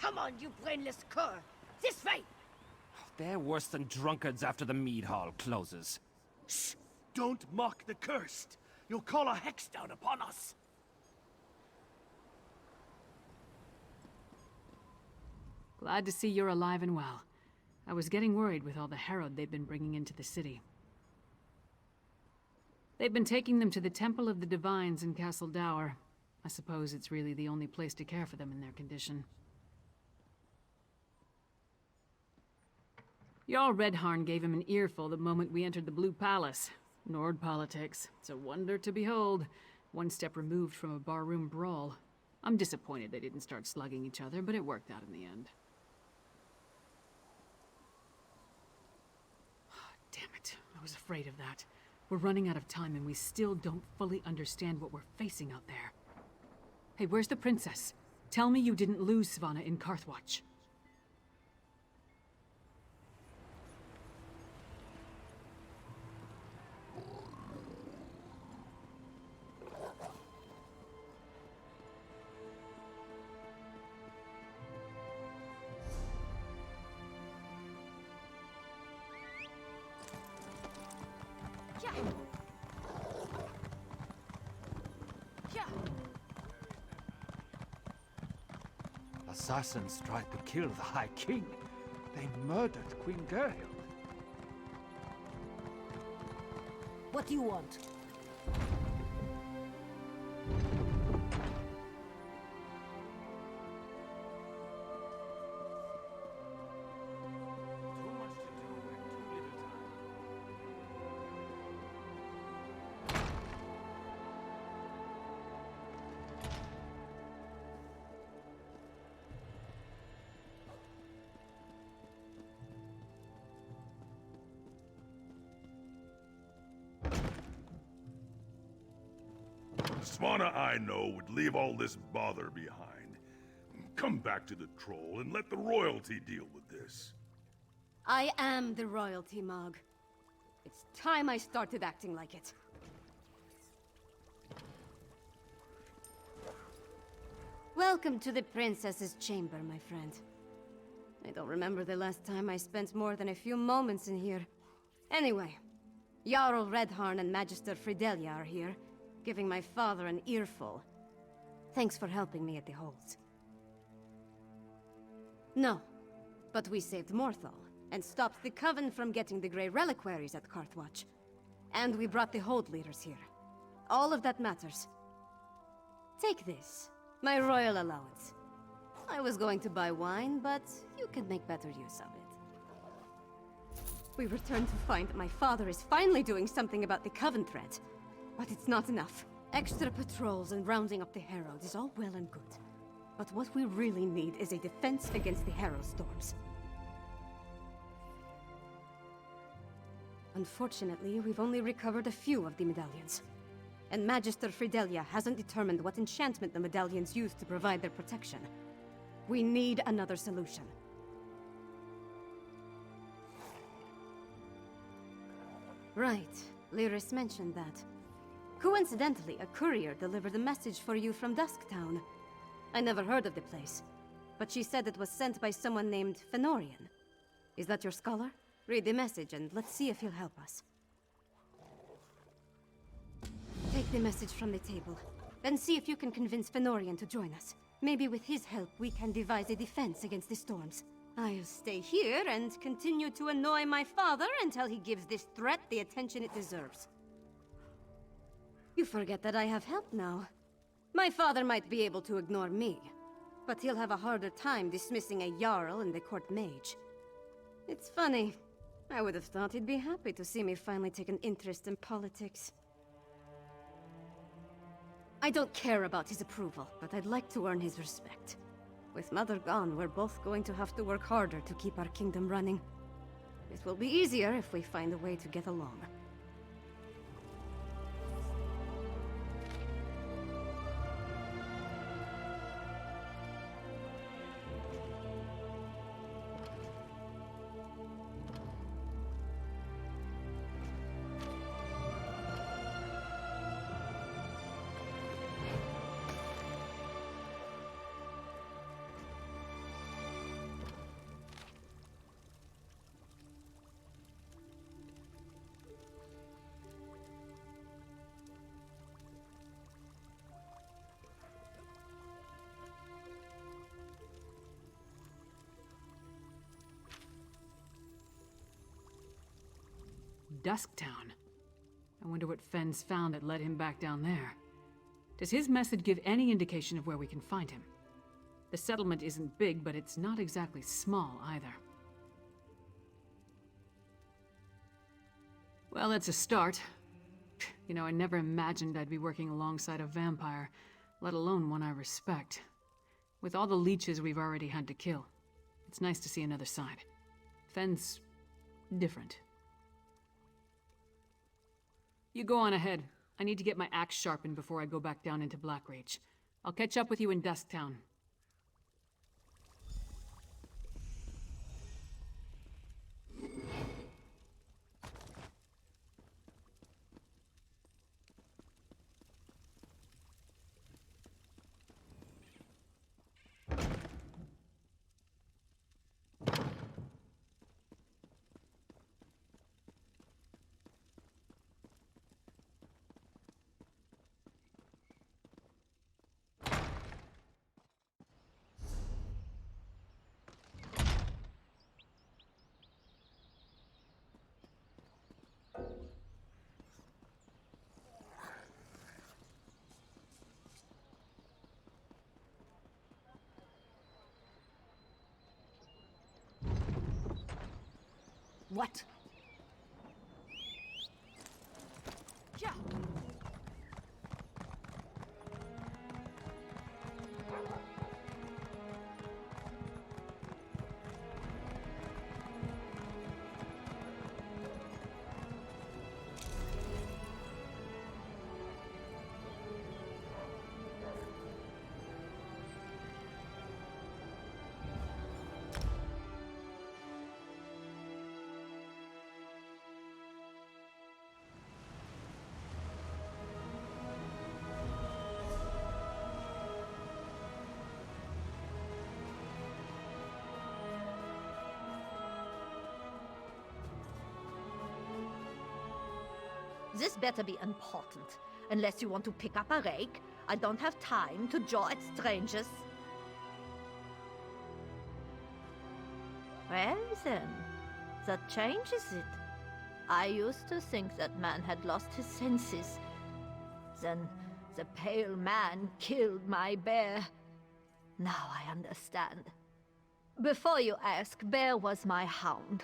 Come on, you brainless cur! This way! They're worse than drunkards after the mead hall closes. Shh! Don't mock the cursed! You'll call a hex down upon us! Glad to see you're alive and well. I was getting worried with all the herald they'd been bringing into the city. They've been taking them to the Temple of the Divines in Castle Dower. I suppose it's really the only place to care for them in their condition. Jarl Redharn gave him an earful the moment we entered the Blue Palace. Nord politics. It's a wonder to behold. One step removed from a barroom brawl. I'm disappointed they didn't start slugging each other, but it worked out in the end. Damn it. I was afraid of that. We're running out of time and we still don't fully understand what we're facing out there. Hey, where's the princess? Tell me you didn't lose Svanna in Carthwatch. Assassins tried to kill the High King. They murdered Queen Gerhild. What do you want? Svanna, I know, would leave all this bother behind. Come back to the troll and let the royalty deal with this. I am the royalty, Mog. It's time I started acting like it. Welcome to the princess's chamber, my friend. I don't remember the last time I spent more than a few moments in here. Anyway, Jarl Redharn and Magister Fidelia are here, giving my father an earful. Thanks for helping me at the holds. No, but we saved Morthal, and stopped the Coven from getting the Grey Reliquaries at Carthwatch. And we brought the hold leaders here. All of that matters. Take this, my royal allowance. I was going to buy wine, but you can make better use of it. We return to find that my father is finally doing something about the Coven threat. But it's not enough. Extra patrols and rounding up the Herald is all well and good. But what we really need is a defense against the Herald storms. Unfortunately, we've only recovered a few of the medallions. And Magister Fidelia hasn't determined what enchantment the medallions use to provide their protection. We need another solution. Right, Lyris mentioned that. Coincidentally, a courier delivered a message for you from Dusktown. I never heard of the place, but she said it was sent by someone named Fenorian. Is that your scholar? Read the message and let's see if he'll help us. Take the message from the table, then see if you can convince Fenorian to join us. Maybe with his help we can devise a defense against the storms. I'll stay here and continue to annoy my father until he gives this threat the attention it deserves. You forget that I have help now. My father might be able to ignore me, but he'll have a harder time dismissing a Jarl and the court mage. It's funny. I would have thought he'd be happy to see me finally take an interest in politics. I don't care about his approval, but I'd like to earn his respect. With Mother gone, we're both going to have to work harder to keep our kingdom running. It will be easier if we find a way to get along. Dusktown. I wonder what Fenn's found that led him back down there. Does his message give any indication of where we can find him? The settlement isn't big, but it's not exactly small either. Well, that's a start. You know, I never imagined I'd be working alongside a vampire, let alone one I respect. With all the leeches we've already had to kill, it's nice to see another side. Fenn's different. You go on ahead. I need to get my axe sharpened before I go back down into Blackreach. I'll catch up with you in Dusktown. What? Yeah. This better be important. Unless you want to pick up a rake, I don't have time to jaw at strangers. Well then, that changes it. I used to think that man had lost his senses. Then the pale man killed my bear. Now I understand. Before you ask, Bear was my hound.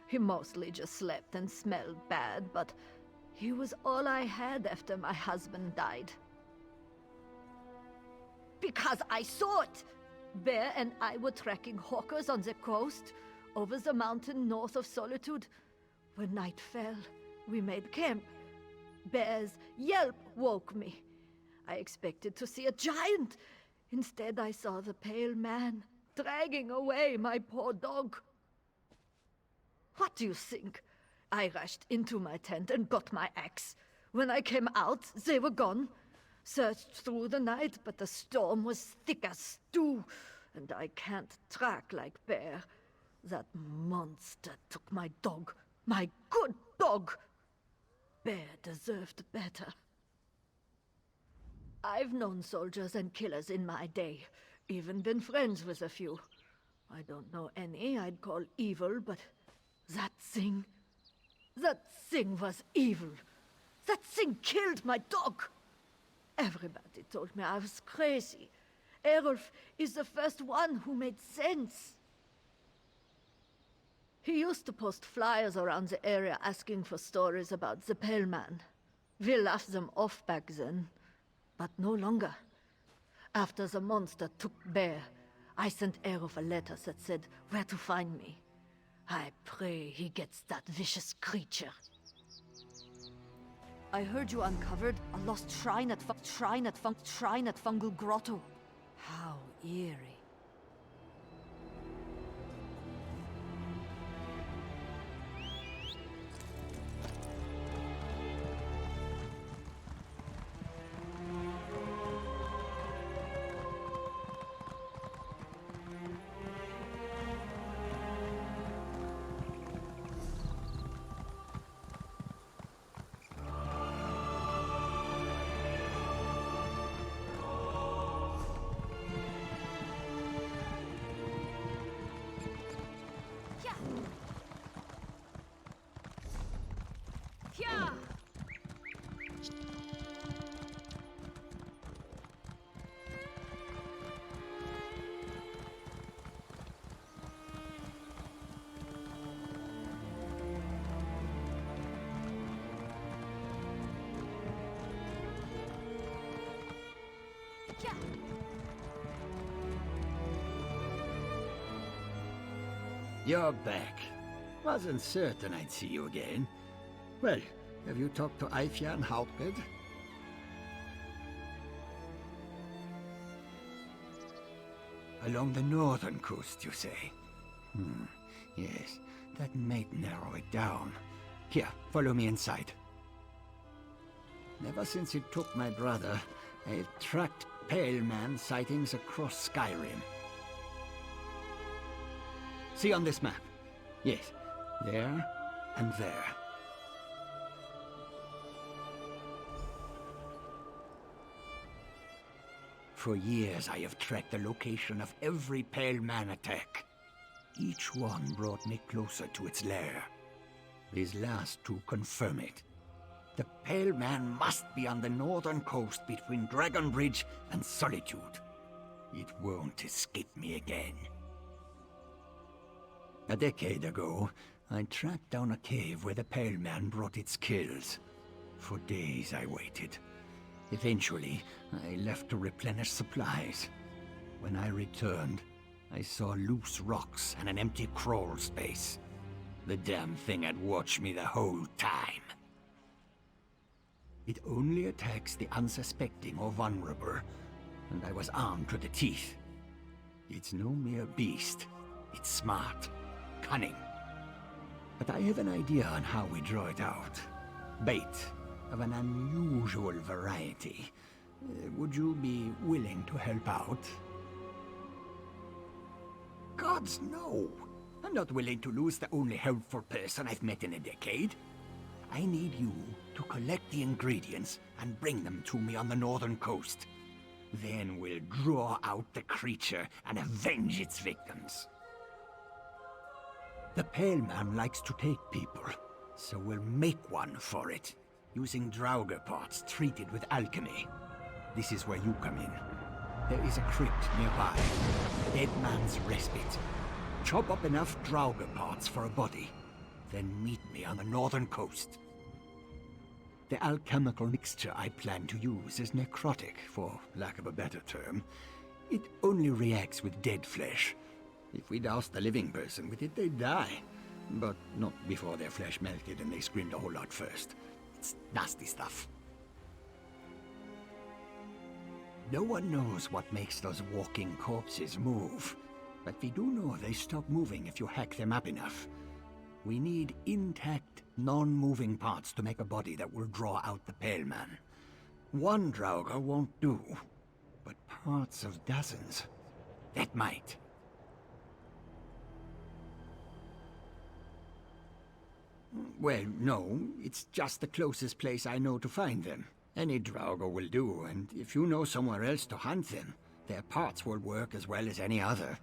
He mostly just slept and smelled bad, but he was all I had after my husband died. Because I saw it! Bear and I were tracking hawkers on the coast, over the mountain north of Solitude. When night fell, we made camp. Bear's yelp woke me. I expected to see a giant. Instead, I saw the pale man dragging away my poor dog. What do you think? I rushed into my tent and got my axe. When I came out, they were gone. Searched through the night, but the storm was thick as stew, and I can't track like Bear. That monster took my dog, my good dog. Bear deserved better. I've known soldiers and killers in my day, even been friends with a few. I don't know any I'd call evil, but that thing was evil. That thing killed my dog. Everybody told me I was crazy. Errolf is the first one who made sense. He used to post flyers around the area asking for stories about the Pale Man. We laughed them off back then, but no longer. After the monster took Bear, I sent Errolf a letter that said where to find me. I pray he gets that vicious creature. I heard you uncovered a lost shrine at Fungal Grotto. How eerie. You're back. Wasn't certain I'd see you again. Well, have you talked to Eifja and Hauptgard? Along the northern coast, you say? Yes, that might narrow it down. Here, follow me inside. Ever since it took my brother, I've tracked Pale Man sightings across Skyrim. See on this map? Yes, there and there. For years I have tracked the location of every Pale Man attack. Each one brought me closer to its lair. These last two confirm it. The Pale Man must be on the northern coast between Dragon Bridge and Solitude. It won't escape me again. A decade ago, I tracked down a cave where the Pale Man brought its kills. For days I waited. Eventually, I left to replenish supplies. When I returned, I saw loose rocks and an empty crawl space. The damn thing had watched me the whole time. It only attacks the unsuspecting or vulnerable, and I was armed to the teeth. It's no mere beast. It's smart, cunning. But I have an idea on how we draw it out. Bait of an unusual variety. Would you be willing to help out? Gods, no! I'm not willing to lose the only helpful person I've met in a decade. I need you to collect the ingredients and bring them to me on the northern coast. Then we'll draw out the creature and avenge its victims. The Pale Man likes to take people, so we'll make one for it, using Draugr parts treated with alchemy. This is where you come in. There is a crypt nearby, Dead Man's Respite. Chop up enough Draugr parts for a body, then meet me on the northern coast. The alchemical mixture I plan to use is necrotic, for lack of a better term. It only reacts with dead flesh. If we doused a living person with it, they'd die. But not before their flesh melted and they screamed a whole lot first. It's nasty stuff. No one knows what makes those walking corpses move. But we do know they stop moving if you hack them up enough. We need intact, non-moving parts to make a body that will draw out the Pale Man. One Draugr won't do, but parts of dozens. That might. Well, no, it's just the closest place I know to find them. Any Draugr will do, and if you know somewhere else to hunt them, their parts will work as well as any other.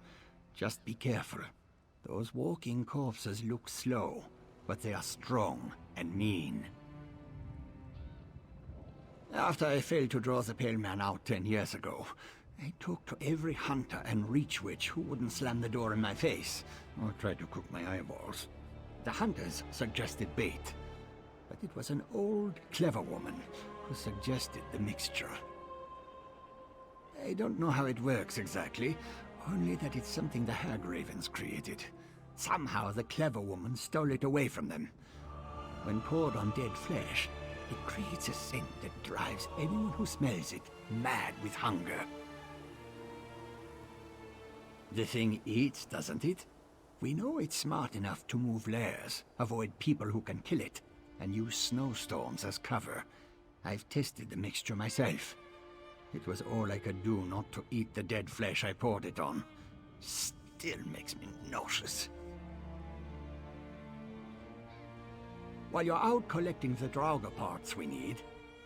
Just be careful. Those walking corpses look slow, but they are strong and mean. After I failed to draw the Pale Man out 10 years ago, I talked to every hunter and reach witch who wouldn't slam the door in my face, or try to cook my eyeballs. The hunters suggested bait, but it was an old, clever woman who suggested the mixture. I don't know how it works exactly, only that it's something the Hag Ravens created. Somehow the clever woman stole it away from them. When poured on dead flesh, it creates a scent that drives anyone who smells it mad with hunger. The thing eats, doesn't it? We know it's smart enough to move lairs, avoid people who can kill it, and use snowstorms as cover. I've tested the mixture myself. It was all I could do not to eat the dead flesh I poured it on. Still makes me nauseous. While you're out collecting the Draugr parts we need,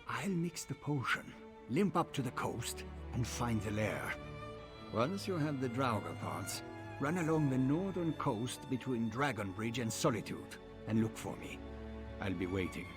I'll mix the potion, limp up to the coast, and find the lair. Once you have the Draugr parts, run along the northern coast between Dragon Bridge and Solitude, and look for me. I'll be waiting.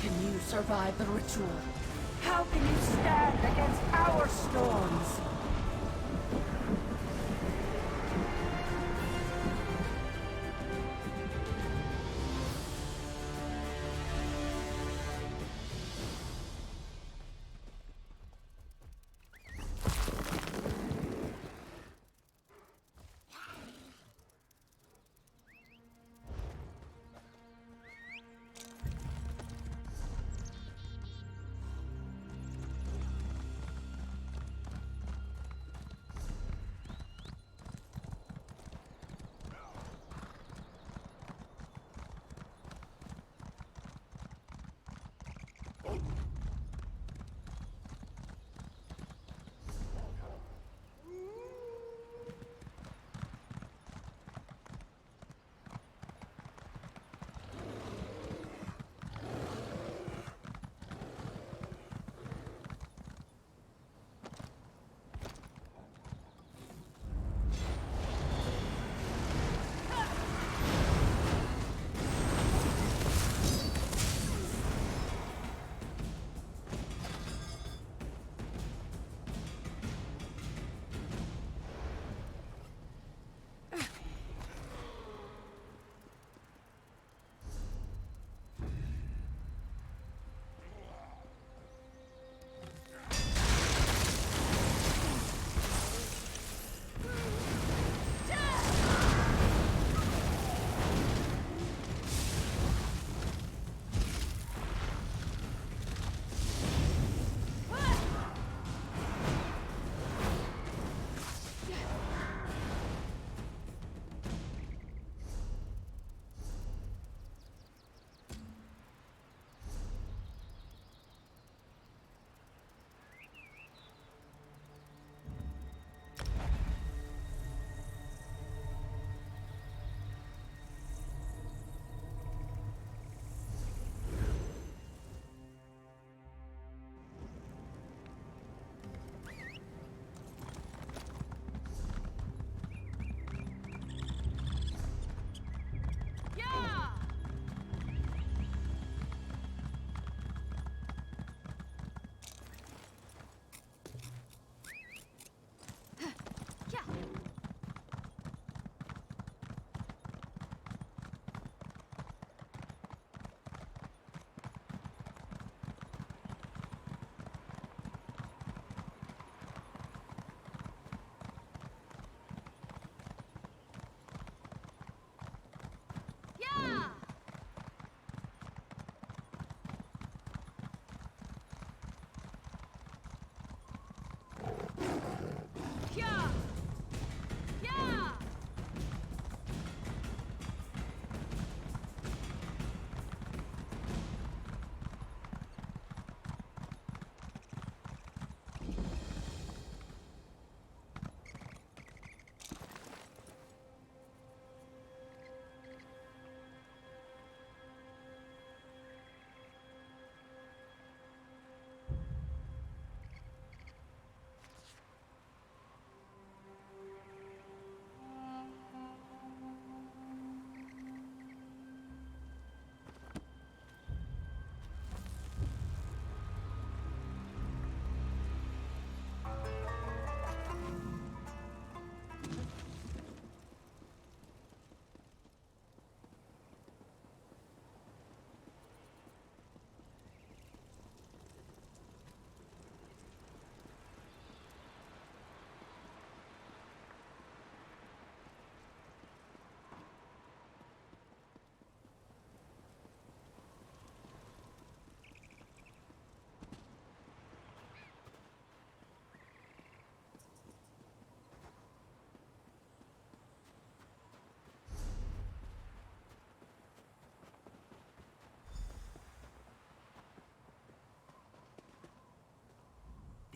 can you survive the ritual? How can you stand against our storms?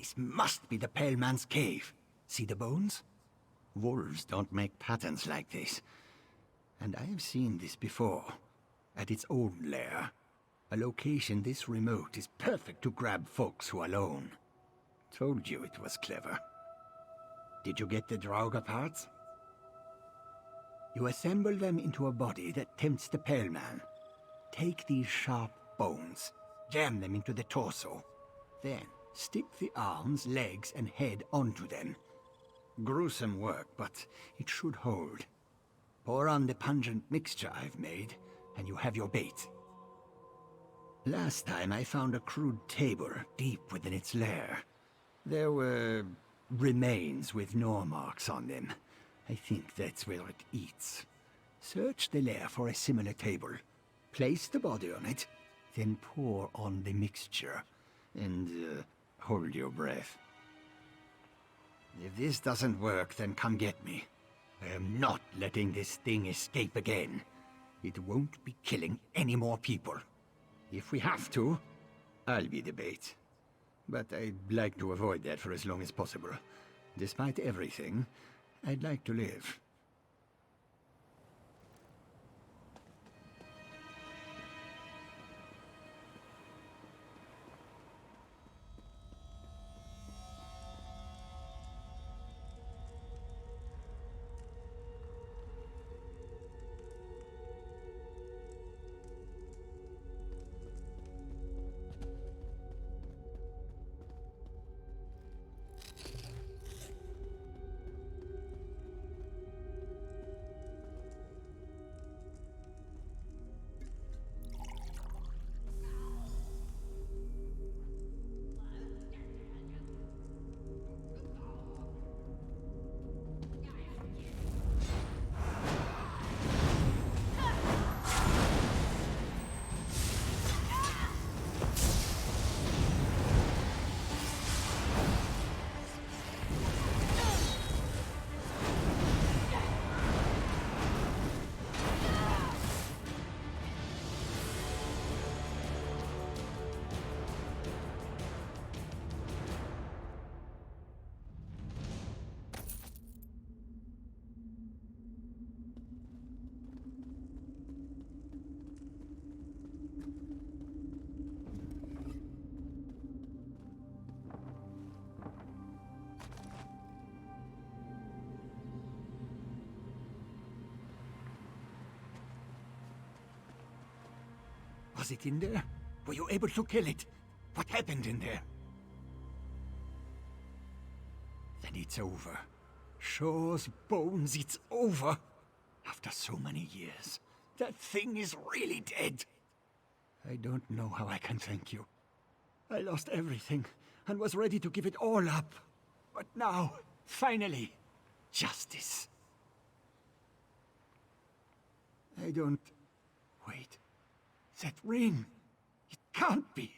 This must be the Pale Man's cave. See the bones? Wolves don't make patterns like this. And I have seen this before. At its own lair. A location this remote is perfect to grab folks who are alone. Told you it was clever. Did you get the Draugr parts? You assemble them into a body that tempts the Pale Man. Take these sharp bones. Jam them into the torso. Then, stick the arms, legs, and head onto them. Gruesome work, but it should hold. Pour on the pungent mixture I've made, and you have your bait. Last time I found a crude table deep within its lair. There were remains with gnaw marks on them. I think that's where it eats. Search the lair for a similar table. Place the body on it, then pour on the mixture. And hold your breath. If this doesn't work, then come get me. I am not letting this thing escape again. It won't be killing any more people. If we have to, I'll be the bait. But I'd like to avoid that for as long as possible. Despite everything, I'd like to live. Was it in there? Were you able to kill it? What happened in there? Then it's over. Shaw's bones, it's over. After so many years, that thing is really dead. I don't know how I can thank you. I lost everything and was ready to give it all up. But now, finally, justice. I don't... Wait. That ring! It can't be!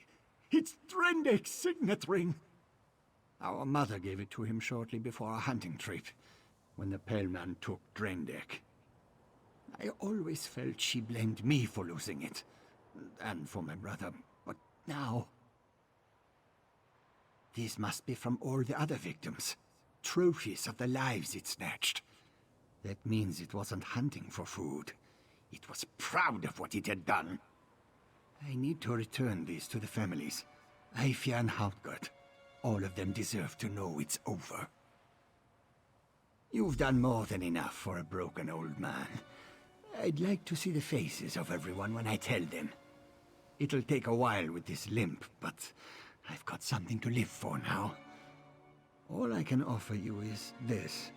It's Drendek's signet ring! Our mother gave it to him shortly before our hunting trip, when the Pale Man took Drendek. I always felt she blamed me for losing it, and for my brother, but now... These must be from all the other victims. Trophies of the lives it snatched. That means it wasn't hunting for food. It was proud of what it had done. I need to return these to the families. Aifia and Hautgard. All of them deserve to know it's over. You've done more than enough for a broken old man. I'd like to see the faces of everyone when I tell them. It'll take a while with this limp, but I've got something to live for now. All I can offer you is this.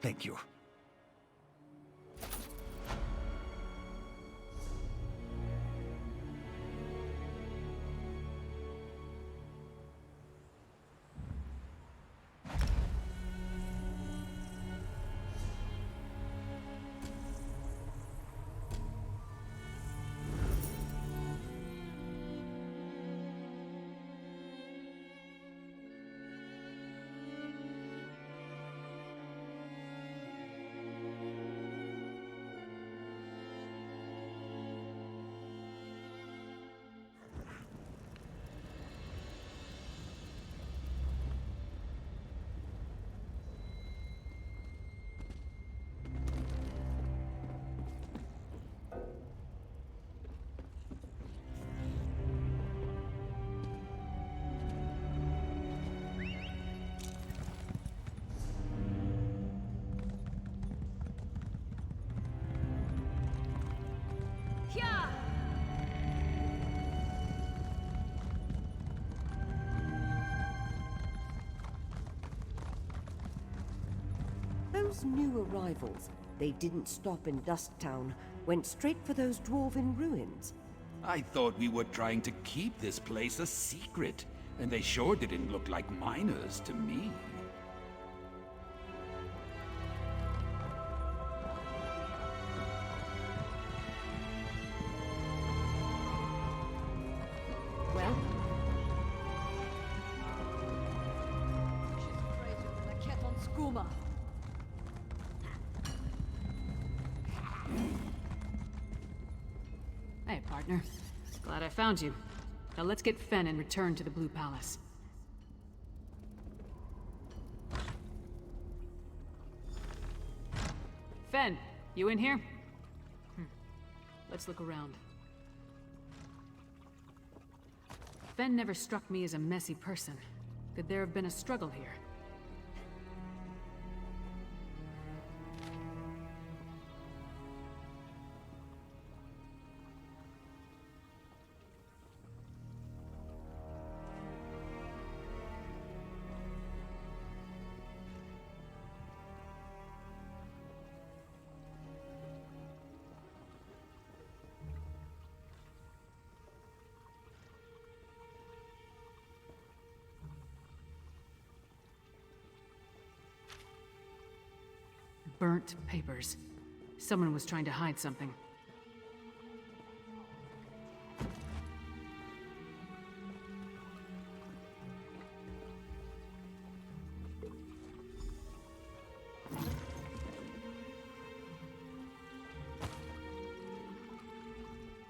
Thank you. those new arrivals, they didn't stop in Dusktown, went straight for those dwarven ruins. I thought we were trying to keep this place a secret, and they sure didn't look like miners to me. Well? She's crazier than a cat on skooma. Hey, partner. Glad I found you. Now let's get Fen and return to the Blue Palace. Fen, you in here? Let's look around. Fen never struck me as a messy person. Could there have been a struggle here? Burnt papers. Someone was trying to hide something.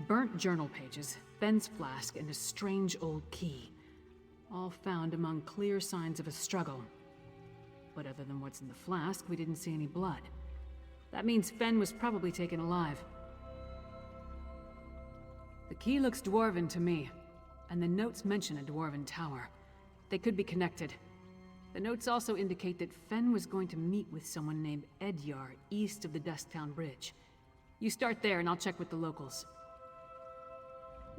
Burnt journal pages, Fen's flask, and a strange old key. All found among clear signs of a struggle. But other than what's in the flask, we didn't see any blood. That means Fen was probably taken alive. The key looks dwarven to me, and the notes mention a dwarven tower. They could be connected. The notes also indicate that Fen was going to meet with someone named Edyar east of the Dusktown Bridge. You start there and I'll check with the locals.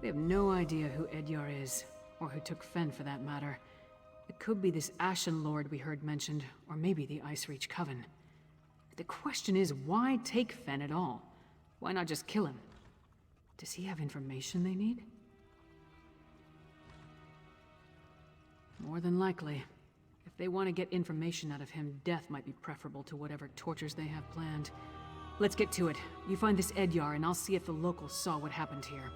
We have no idea who Edyar is, or who took Fen for that matter. It could be this Ashen Lord we heard mentioned, or maybe the Icereach Coven. The question is, why take Fen at all? Why not just kill him? Does he have information they need? More than likely. If they want to get information out of him, death might be preferable to whatever tortures they have planned. Let's get to it. You find this Edyar, and I'll see if the locals saw what happened here.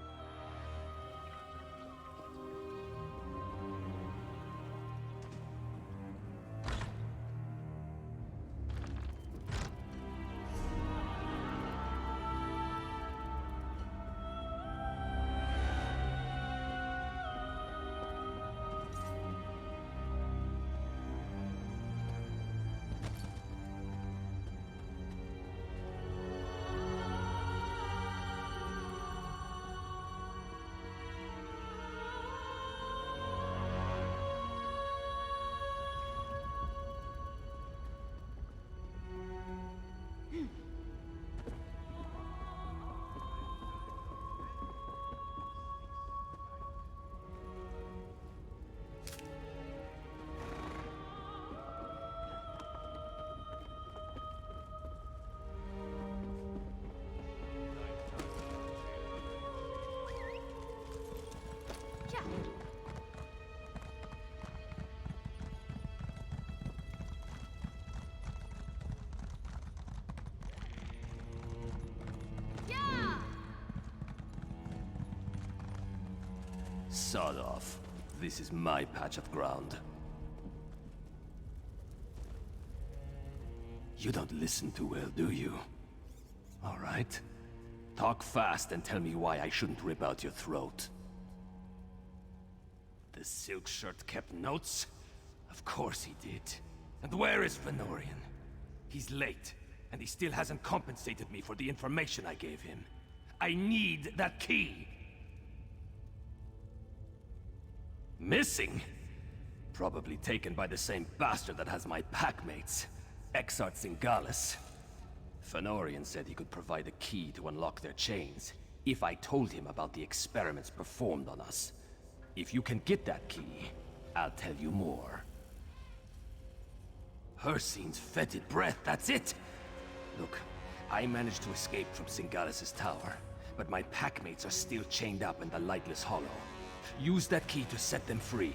Sod off. This is my patch of ground. You don't listen too well, do you? All right. Talk fast and tell me why I shouldn't rip out your throat. The silk shirt kept notes? Of course he did. And where is Venorian? He's late, and he still hasn't compensated me for the information I gave him. I need that key! Missing? Probably taken by the same bastard that has my packmates, Exart Singalis. Fenorian said he could provide a key to unlock their chains, if I told him about the experiments performed on us. If you can get that key, I'll tell you more. Hircine's fetid breath, that's it! Look, I managed to escape from Singalis's tower, but my packmates are still chained up in the Lightless Hollow. Use that key to set them free.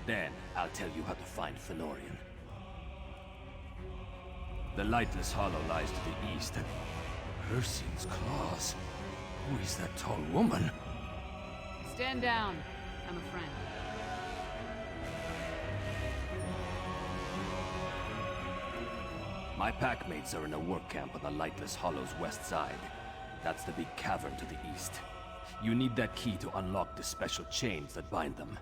Then, I'll tell you how to find Fenorian. The Lightless Hollow lies to the east, and Hircine's claws. Who is that tall woman? Stand down. I'm a friend. My packmates are in a work camp on the Lightless Hollow's west side. That's the big cavern to the east. You need that key to unlock the special chains that bind them.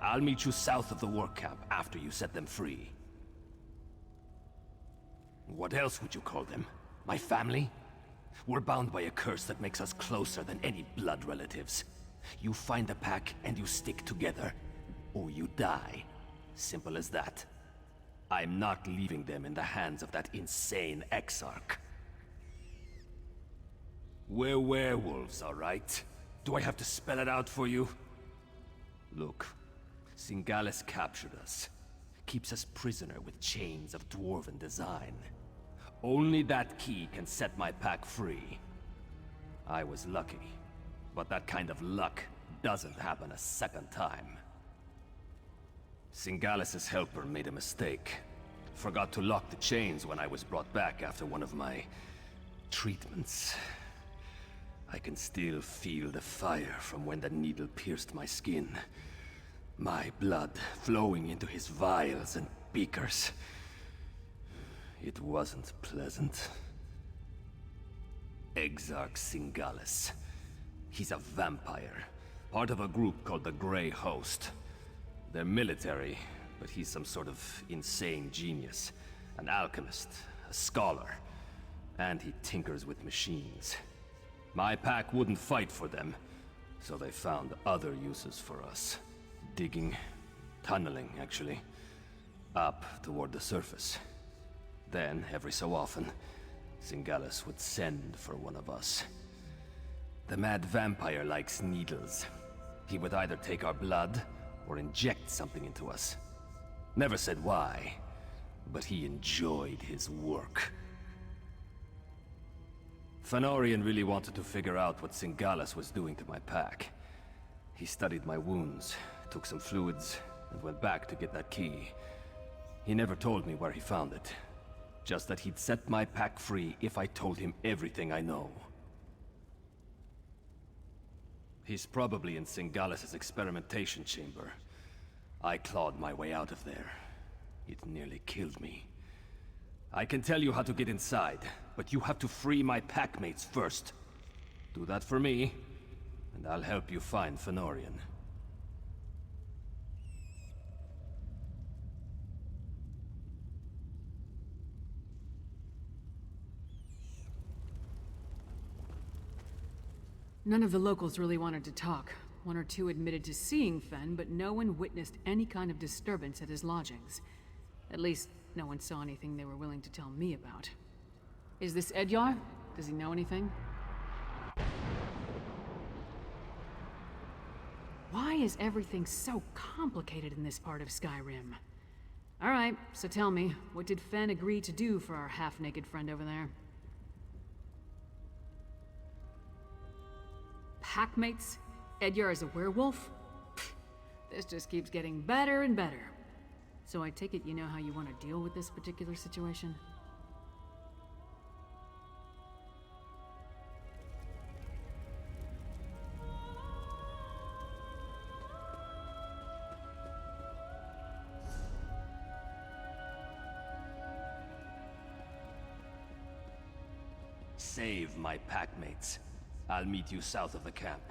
I'll meet you south of the work camp after you set them free. What else would you call them? My family? We're bound by a curse that makes us closer than any blood relatives. You find the pack and you stick together, or you die. Simple as that. I'm not leaving them in the hands of that insane Exarch. We're werewolves, all right? Do I have to spell it out for you? Look, Singalis captured us. Keeps us prisoner with chains of dwarven design. Only that key can set my pack free. I was lucky, but that kind of luck doesn't happen a second time. Singalis's helper made a mistake. Forgot to lock the chains when I was brought back after one of my treatments. I can still feel the fire from when the needle pierced my skin. My blood flowing into his vials and beakers. It wasn't pleasant. Exarch Singalis. He's a vampire, part of a group called the Grey Host. They're military, but he's some sort of insane genius. An alchemist, a scholar, and he tinkers with machines. My pack wouldn't fight for them, so they found other uses for us. Digging, tunneling, actually, up toward the surface. Then, every so often, Singalis would send for one of us. The mad vampire likes needles. He would either take our blood, or inject something into us. Never said why, but he enjoyed his work. Fenorian really wanted to figure out what Singalis was doing to my pack. He studied my wounds, took some fluids, and went back to get that key. He never told me where he found it. Just that he'd set my pack free if I told him everything I know. He's probably in Singalis's experimentation chamber. I clawed my way out of there. It nearly killed me. I can tell you how to get inside, but you have to free my packmates first. Do that for me, and I'll help you find Fenorian. None of the locals really wanted to talk. One or two admitted to seeing Fen, but no one witnessed any kind of disturbance at his lodgings. At least, no one saw anything they were willing to tell me about. Is this Edyar? Does he know anything? Why is everything so complicated in this part of Skyrim? Alright, so tell me, what did Fen agree to do for our half-naked friend over there? Packmates? Edyar is a werewolf? Pfft, this just keeps getting better and better. So I take it you know how you want to deal with this particular situation? Save my packmates. I'll meet you south of the camp.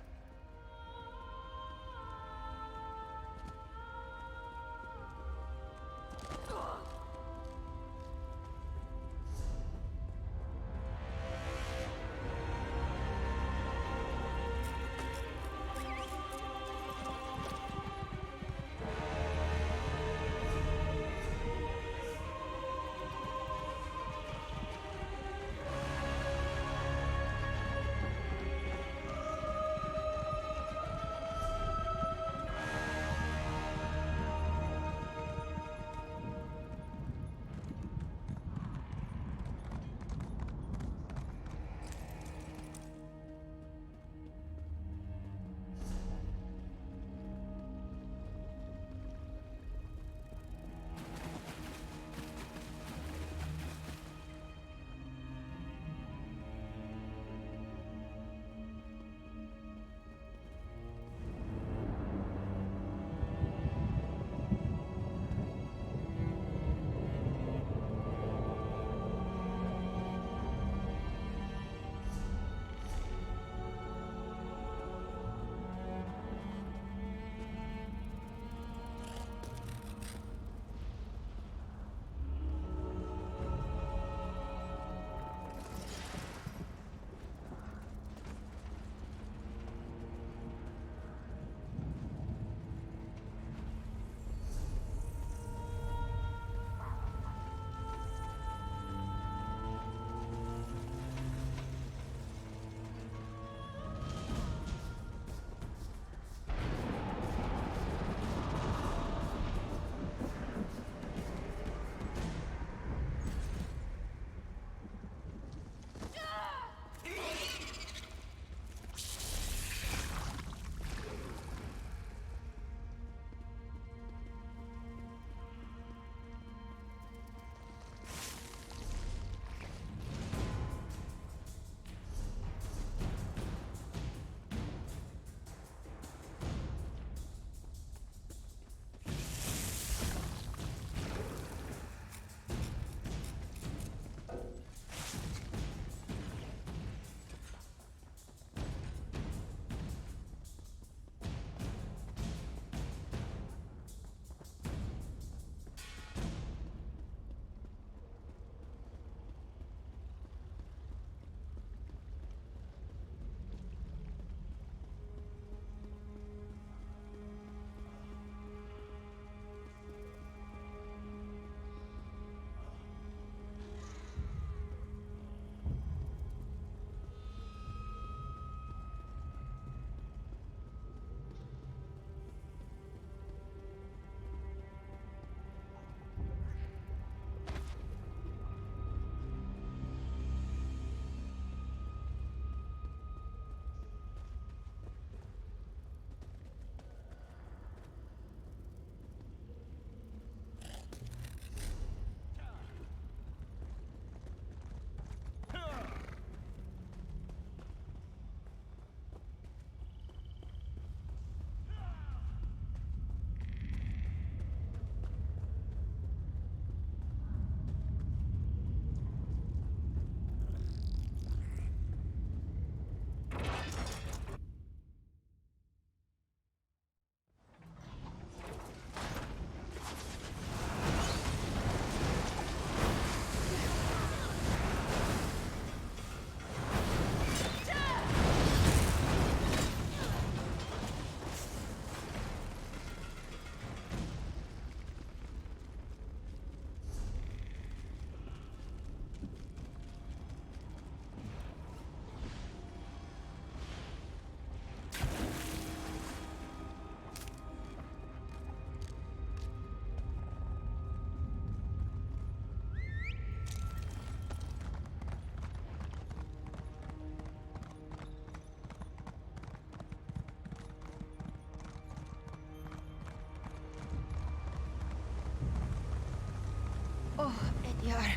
Oh, Edyar,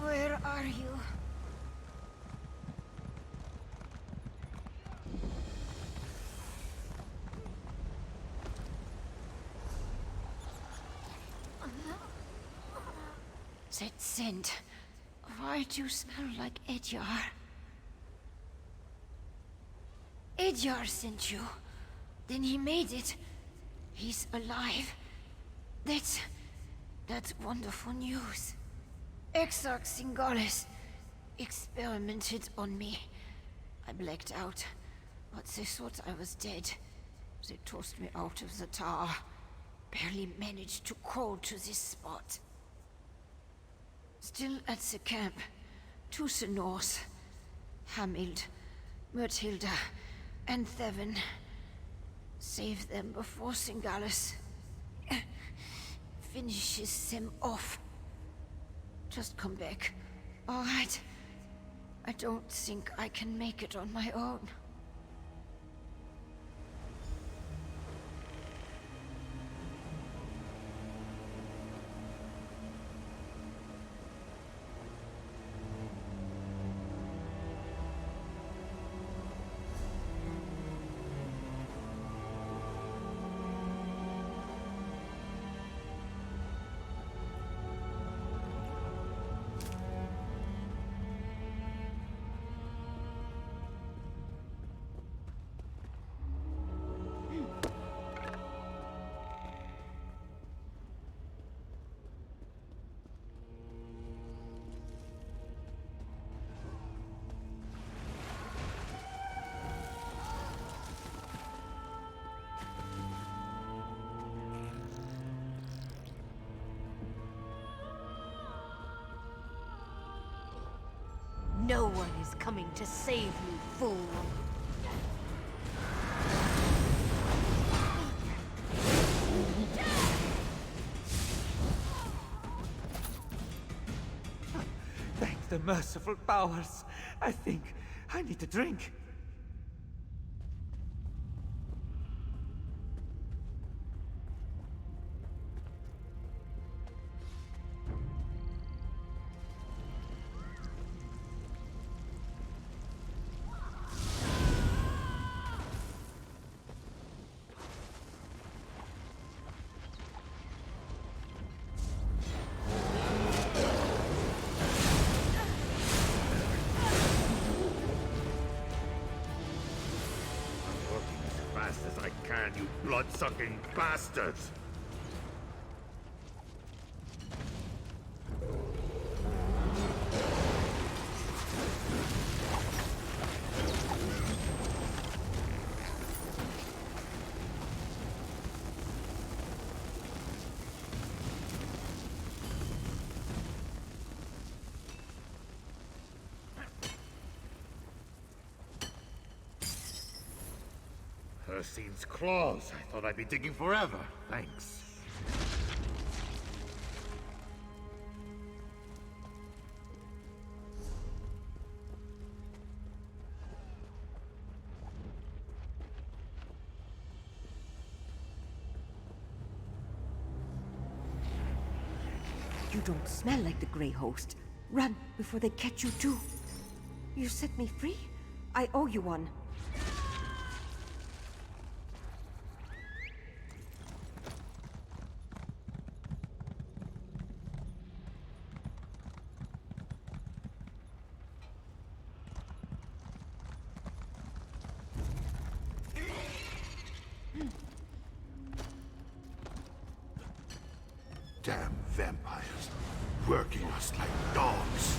where are you? That scent. Why do you smell like Edyar? Edyar sent you. Then he made it. He's alive. That's wonderful news. Exarch Singalis experimented on me. I blacked out, but they thought I was dead. They tossed me out of the tower. Barely managed to crawl to this spot. Still at the camp, to the north. Hamild, Myrtilda, and Thevin. Save them before Singalis finishes them off. Just come back, all right? I don't think I can make it on my own. No one is coming to save you, fool. Thank the merciful powers. I think I need a drink. As I can, you blood-sucking bastards! Hersine's claws. I thought I'd be digging forever. Thanks. You don't smell like the Grey Host. Run before they catch you too. You set me free? I owe you one. Damn vampires, working us like dogs.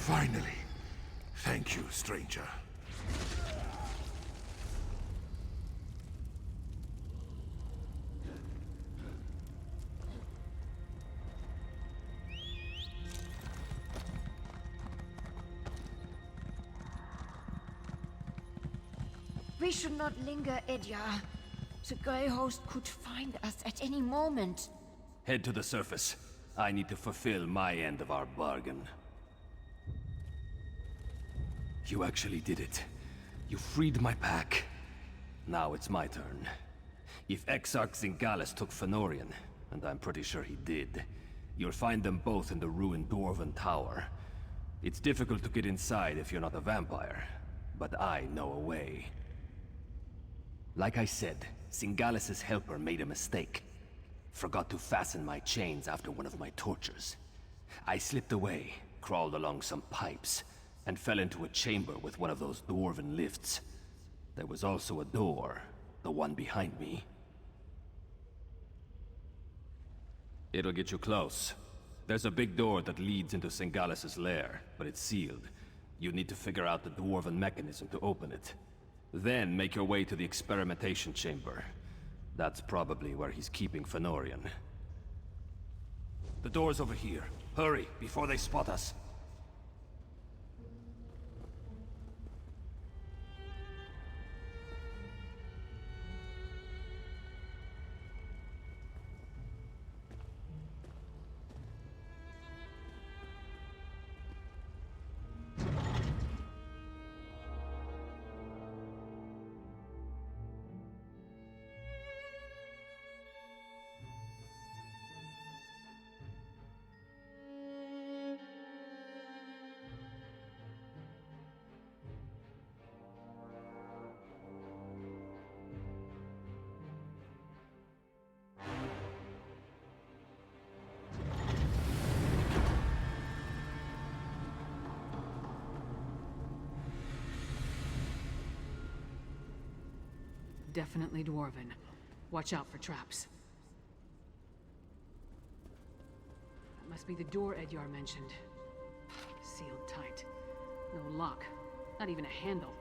Finally. Thank you, stranger. We should not linger, Edyar. The Grey Host could find us at any moment. Head to the surface. I need to fulfill my end of our bargain. You actually did it. You freed my pack. Now it's my turn. If Exarch Zingalis took Fëanorian, and I'm pretty sure he did, you'll find them both in the ruined Dwarven Tower. It's difficult to get inside if you're not a vampire, but I know a way. Like I said, Zingalis' helper made a mistake. Forgot to fasten my chains after one of my tortures. I slipped away, crawled along some pipes, and fell into a chamber with one of those dwarven lifts. There was also a door, the one behind me. It'll get you close. There's a big door that leads into Zingalis' lair, but it's sealed. You need to figure out the dwarven mechanism to open it. Then make your way to the experimentation chamber. That's probably where he's keeping Fëanorian. The door's over here. Hurry, before they spot us. Definitely Dwarven. Watch out for traps. That must be the door Edyar mentioned. Sealed tight. No lock. Not even a handle.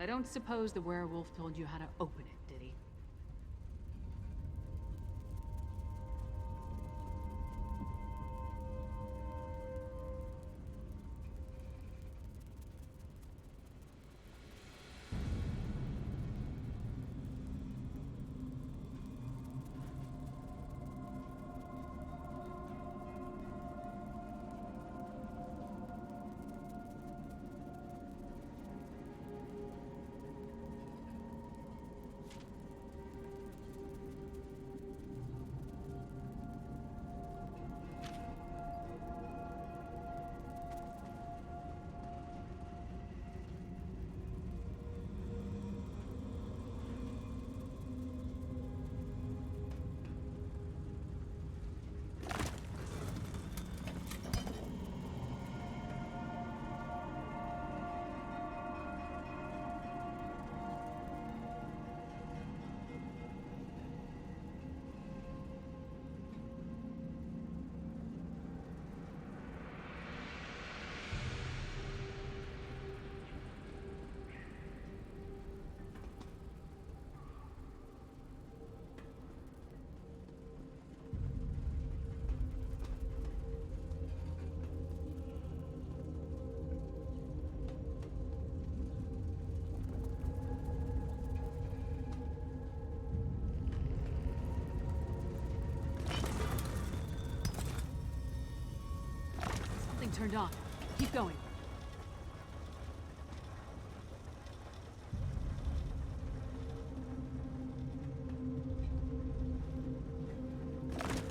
I don't suppose the werewolf told you how to open it, did he? Turned on. Keep going.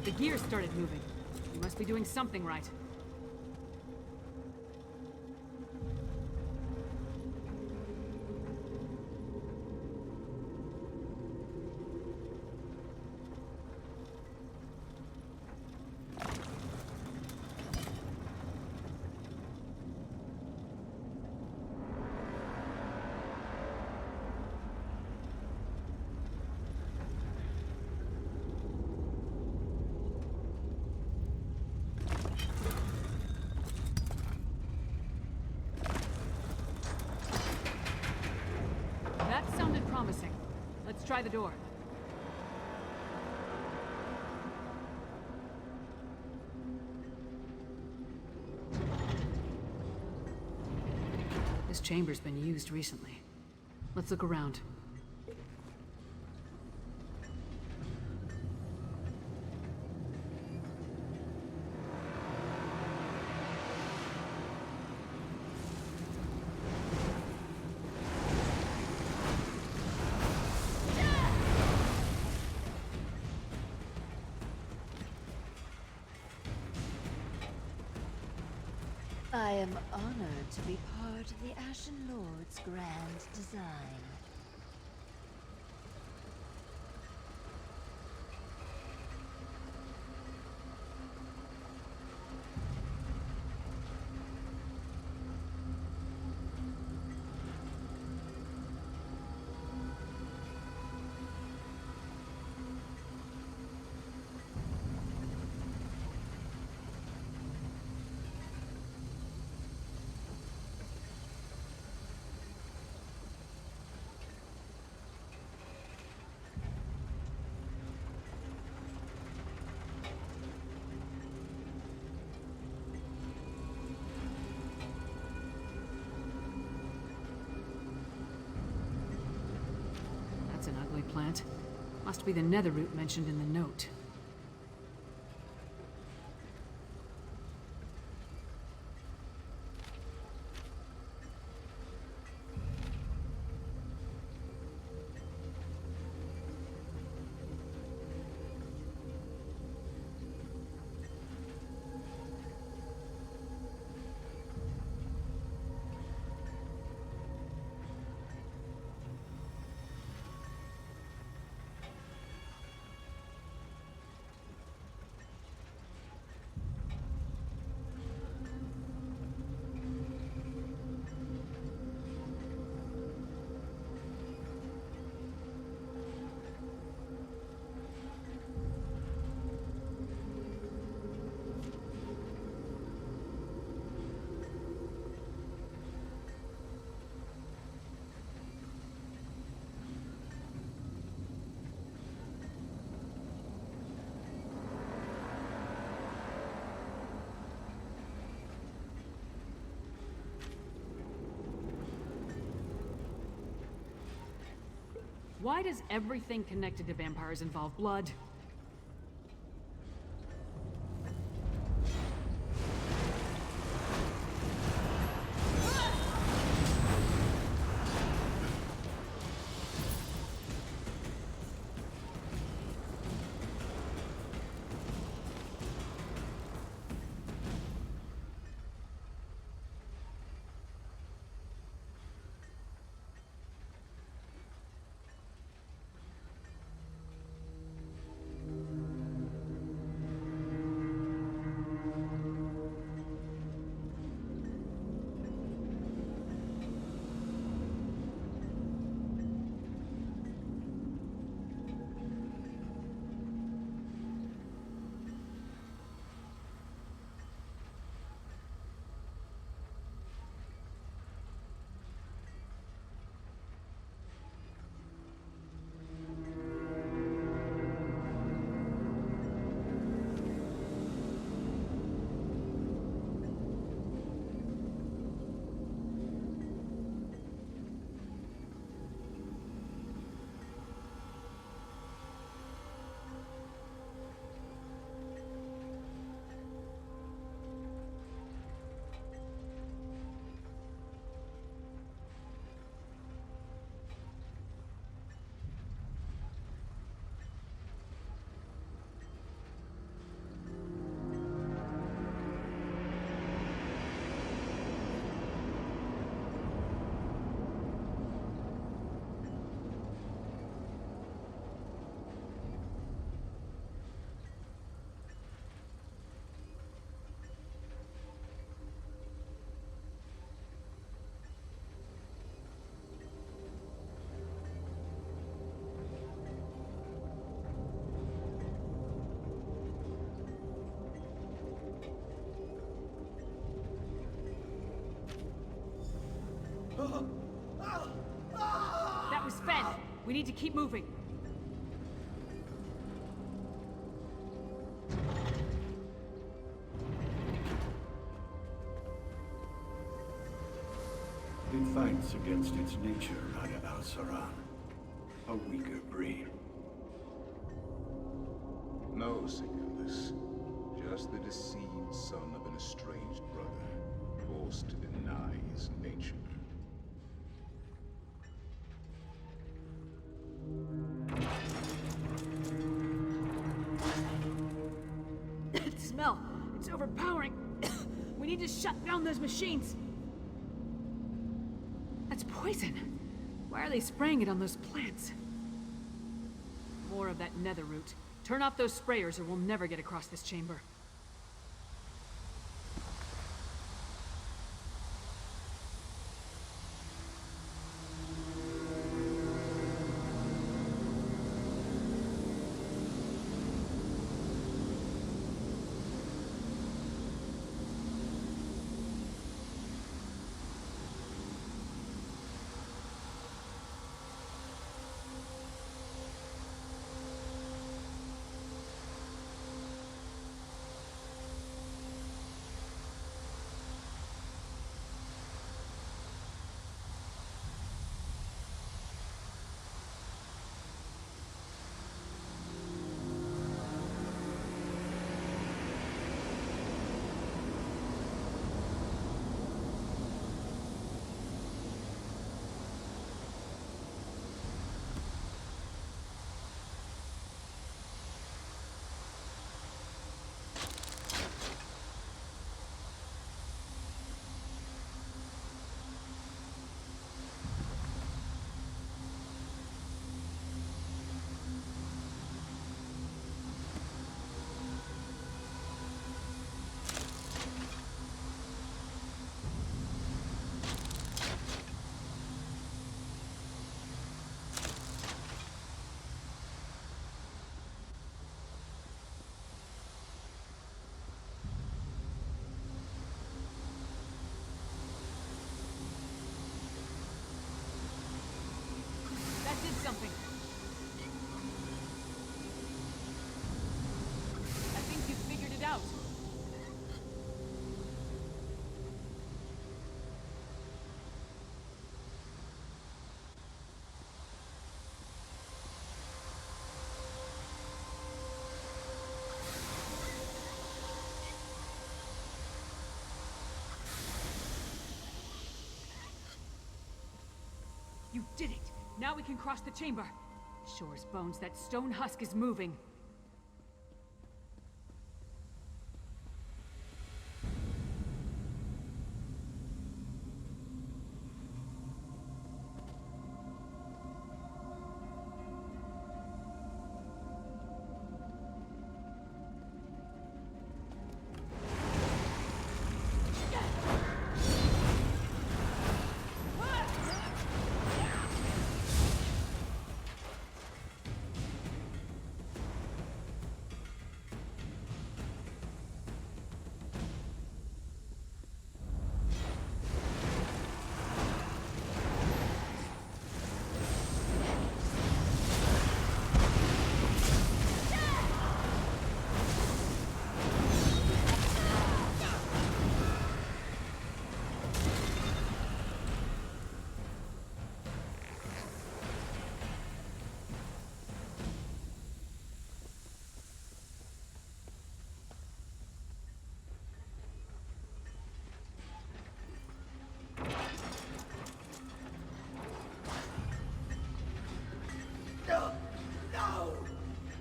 The gear started moving. You must be doing something right. Promising. Let's try the door. This chamber's been used recently. Let's look around. I am honored to be part of the Ashen Lord's grand design. That's an ugly plant. Must be the nether root mentioned in the note. Why does everything connected to vampires involve blood? That was spent. We need to keep moving. It fights against its nature, Aya. Saran. A weaker breed. No Sigillus. Just the deceived son of an estranged brother, forced to deny his nature. The smell! It's overpowering! We need to shut down those machines! That's poison! Why are they spraying it on those plants? More of that nether root. Turn off those sprayers or we'll never get across this chamber. That did something. I think you figured it out. You did it! Now we can cross the chamber. Sure as bones, that stone husk is moving.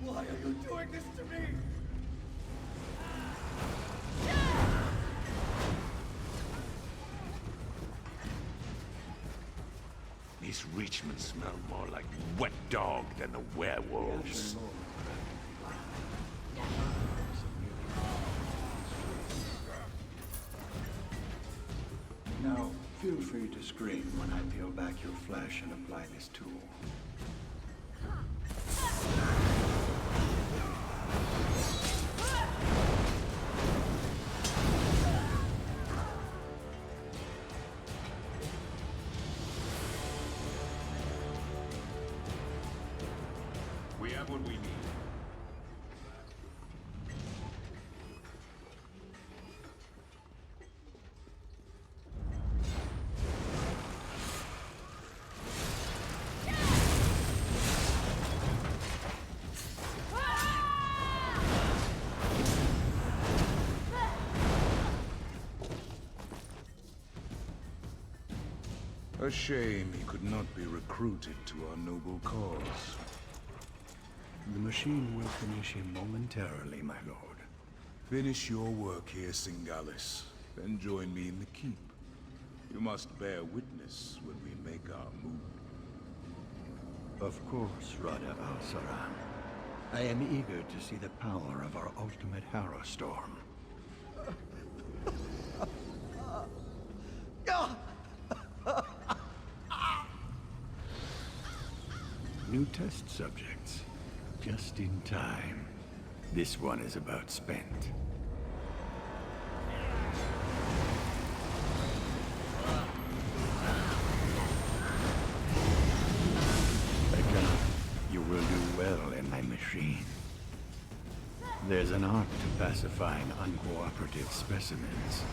Why are you doing this to me? These Richmond smell more like wet dog than the werewolves. Now, feel free to scream when I peel back your flesh and apply this tool. We have what we need. A shame he could not be recruited to our noble cause. The machine will finish him momentarily, my lord. Finish your work here, Singalis, then join me in the keep. You must bear witness when we make our move. Of course, Rada al-Saran. I am eager to see the power of our ultimate Harrowstorm. New test subjects. Just in time. This one is about spent. You will do well in my machine. There's an art to pacifying uncooperative specimens.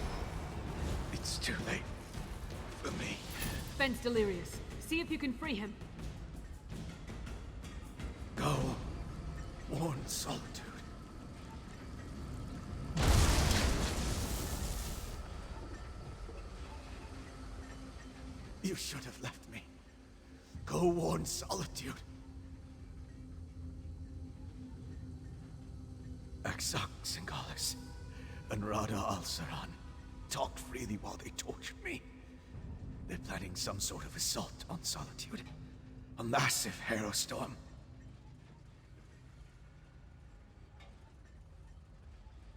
It's too late for me. Fenn's delirious. See if you can free him. Go. Warn Solitude. You should have left me. Go warn Solitude. Aksak Singalis and Rada al-Saran talked freely while they tortured me. They're planning some sort of assault on Solitude. A massive Harrowstorm.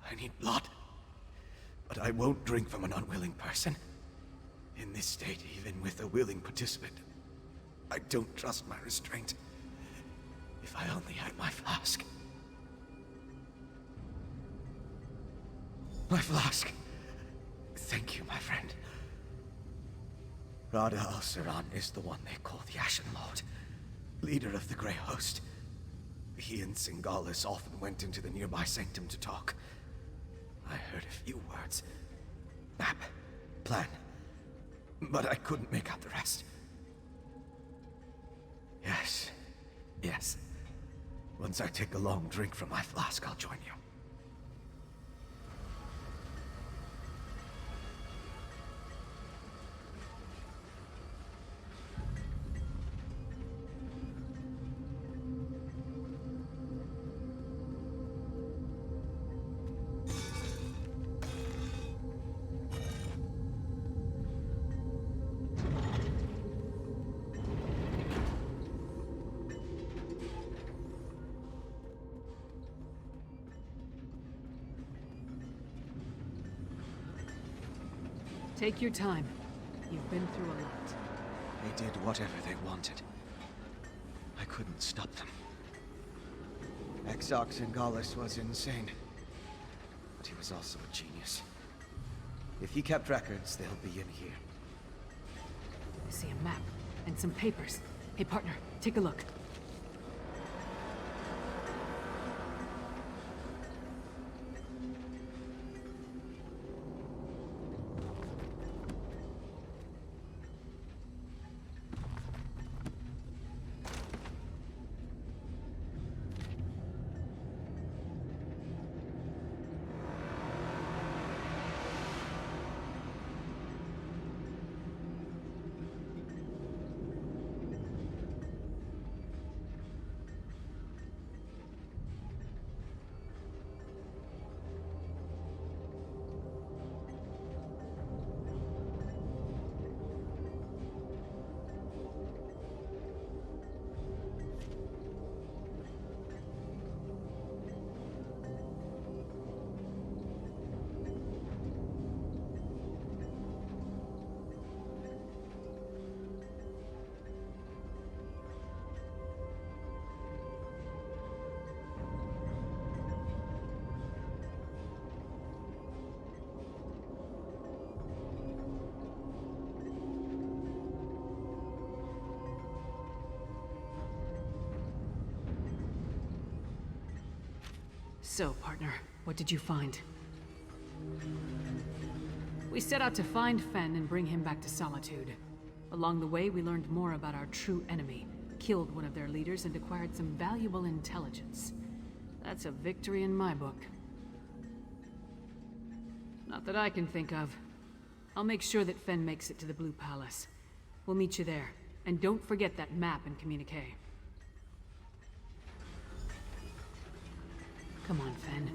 I need blood, but I won't drink from an unwilling person. In this state, even with a willing participant, I don't trust my restraint. If I only had my flask. My flask. Thank you, my friend. Rada al-Saran is the one they call the Ashen Lord, leader of the Grey Host. He and Singalis often went into the nearby sanctum to talk. I heard a few words. Map. Plan. But I couldn't make out the rest. Yes. Yes. Once I take a long drink from my flask, I'll join you. Take your time. You've been through a lot. They did whatever they wanted. I couldn't stop them. Exox Singalis was insane. But he was also a genius. If he kept records, they'll be in here. I see a map and some papers. Hey, partner, take a look. So, partner, what did you find? We set out to find Fenn and bring him back to Solitude. Along the way, we learned more about our true enemy, killed one of their leaders, and acquired some valuable intelligence. That's a victory in my book. Not that I can think of. I'll make sure that Fenn makes it to the Blue Palace. We'll meet you there. And don't forget that map and communique. Come on, Fen.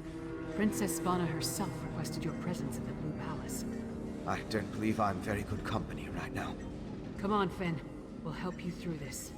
Princess Svanna herself requested your presence in the Blue Palace. I don't believe I'm very good company right now. Come on, Fen. We'll help you through this.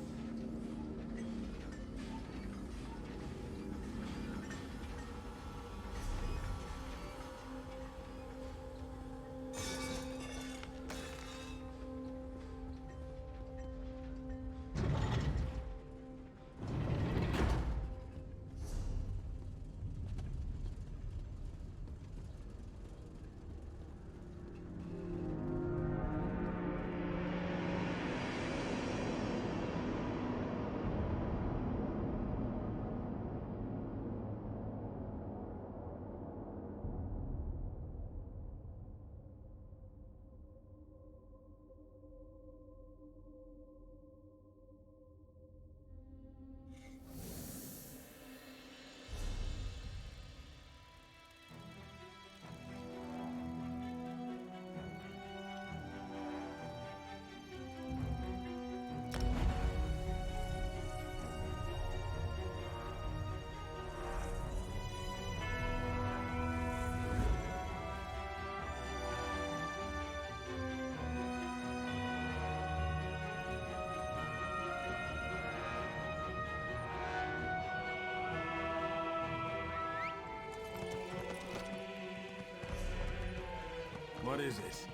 What is this?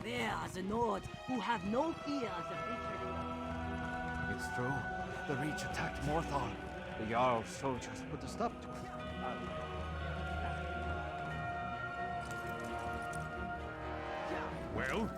There are the Nords who have no fear of the Reach. It's true. The Reach attacked Morthal. The Jarl's soldiers put a stop to it. Well,